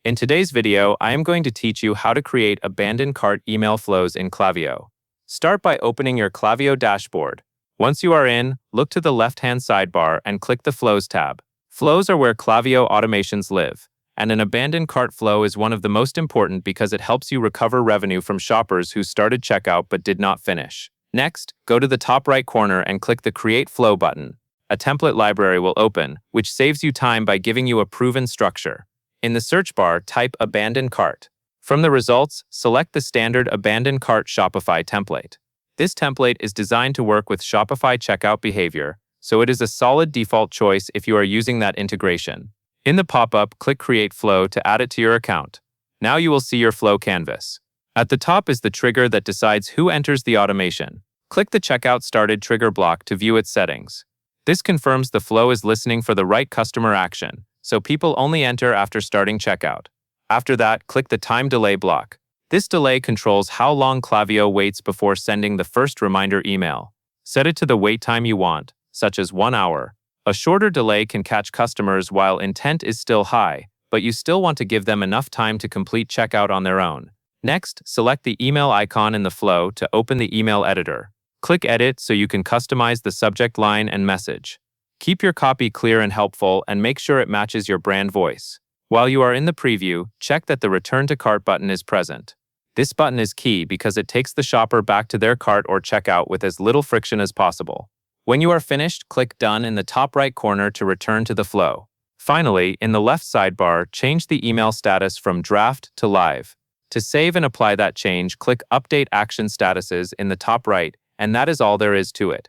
In today's video, I am going to teach you how to create abandoned cart email flows in Klaviyo. Start by opening your Klaviyo dashboard. Once you are in, look to the left-hand sidebar and click the Flows tab. Flows are where Klaviyo automations live, and an abandoned cart flow is one of the most important because it helps you recover revenue from shoppers who started checkout but did not finish. Next, go to the top right corner and click the Create Flow button. A template library will open, which saves you time by giving you a proven structure. In the search bar, type Abandoned Cart. From the results, select the standard Abandoned Cart Shopify template. This template is designed to work with Shopify checkout behavior, so it is a solid default choice if you are using that integration. In the pop-up, click Create Flow to add it to your account. Now you will see your flow canvas. At the top is the trigger that decides who enters the automation. Click the Checkout Started trigger block to view its settings. This confirms the flow is listening for the right customer action, so people only enter after starting checkout. After that, click the Time Delay block. This delay controls how long Klaviyo waits before sending the first reminder email. Set it to the wait time you want, such as 1 hour. A shorter delay can catch customers while intent is still high, but you still want to give them enough time to complete checkout on their own. Next, select the email icon in the flow to open the email editor. Click Edit so you can customize the subject line and message. Keep your copy clear and helpful and make sure it matches your brand voice. While you are in the preview, check that the Return to Cart button is present. This button is key because it takes the shopper back to their cart or checkout with as little friction as possible. When you are finished, click Done in the top right corner to return to the flow. Finally, in the left sidebar, change the email status from Draft to Live. To save and apply that change, click Update Action Statuses in the top right, and that is all there is to it.